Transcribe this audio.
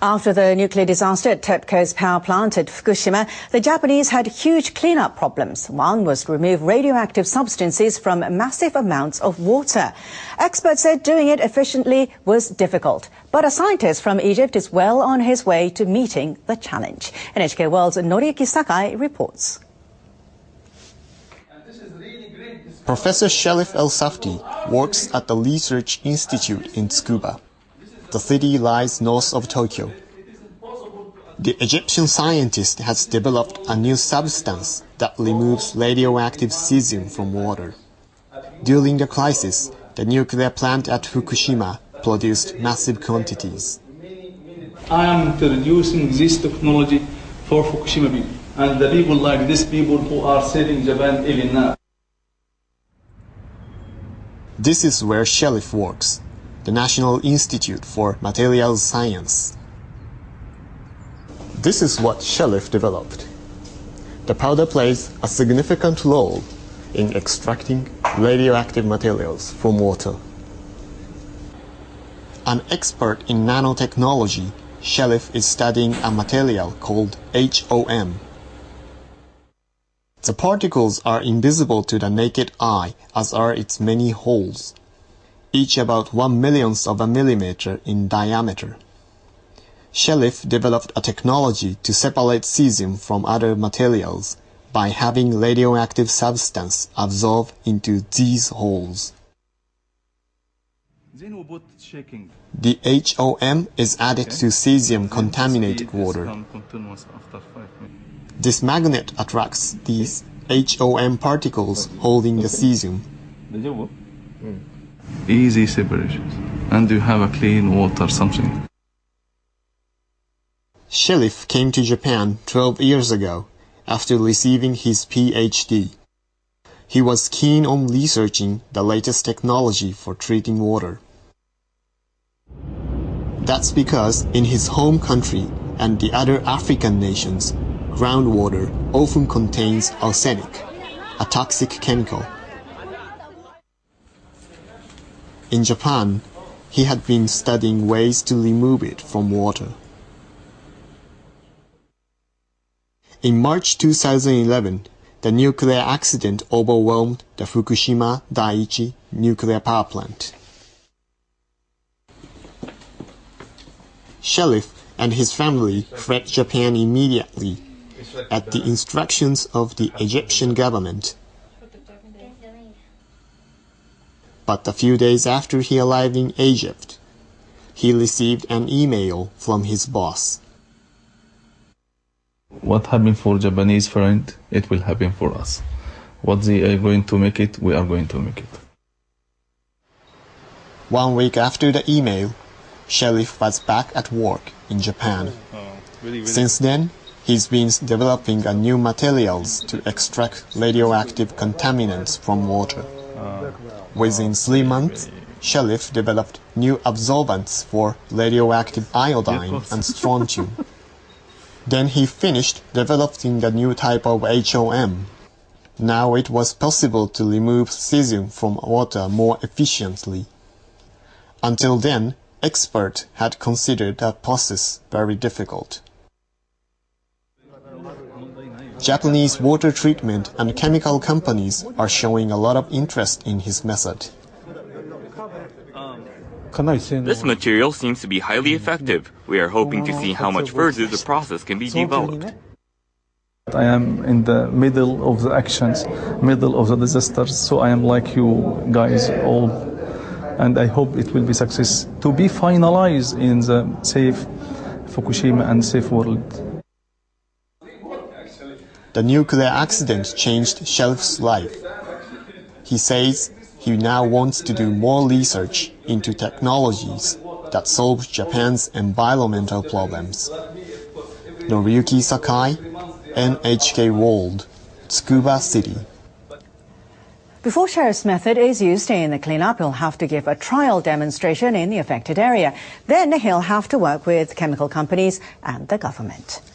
After the nuclear disaster at TEPCO's power plant at Fukushima, the Japanese had huge cleanup problems. One was to remove radioactive substances from massive amounts of water. Experts said doing it efficiently was difficult. But a scientist from Egypt is well on his way to meeting the challenge. NHK World's Noriyuki Sakai reports. Professor Sherif El-Safdi works at the Research Institute in Tsukuba. The city lies north of Tokyo. The Egyptian scientist has developed a new substance that removes radioactive cesium from water. During the crisis, the nuclear plant at Fukushima produced massive quantities. I am introducing this technology for Fukushima people, and the people like these people who are saving Japan even now. This is where Sherif works, the National Institute for Materials Science. This is what Sherif developed. The powder plays a significant role in extracting radioactive materials from water. An expert in nanotechnology, Sherif is studying a material called HOM. The particles are invisible to the naked eye, as are its many holes, each about 1/1,000,000th of a millimeter in diameter. Sherif developed a technology to separate cesium from other materials by having radioactive substance absorb into these holes. The HOM is added to cesium-contaminated water. This magnet attracts these HOM particles holding the cesium. Easy separations, and you have a clean water, something. Sherif came to Japan 12 years ago after receiving his PhD. He was keen on researching the latest technology for treating water. That's because in his home country and the other African nations, groundwater often contains arsenic, a toxic chemical. In Japan, he had been studying ways to remove it from water. In March 2011, the nuclear accident overwhelmed the Fukushima Daiichi nuclear power plant. Sherif and his family fled Japan immediately at the instructions of the Egyptian government. But a few days after he arrived in Egypt, he received an email from his boss. What happened for Japanese friend, it will happen for us. What they are going to make it, we are going to make it. 1 week after the email, Sherif was back at work in Japan. Since then, he's been developing new materials to extract radioactive contaminants from water. Within 3 months, Sherif developed new absorbents for radioactive iodine and strontium. Then he finished developing a new type of HOM. Now it was possible to remove cesium from water more efficiently. Until then, experts had considered the process very difficult. Japanese water treatment and chemical companies are showing a lot of interest in his method. This material seems to be highly effective. We are hoping to see how much further the process can be developed. I am in the middle of the actions, middle of the disasters, so I am like you guys all, and I hope it will be success to be finalized in the safe Fukushima and safe world. The nuclear accident changed Sherif's life. He says he now wants to do more research into technologies that solve Japan's environmental problems. Noriyuki Sakai, NHK World, Tsukuba City. Before Sherif's method is used in the cleanup, he'll have to give a trial demonstration in the affected area. Then he'll have to work with chemical companies and the government.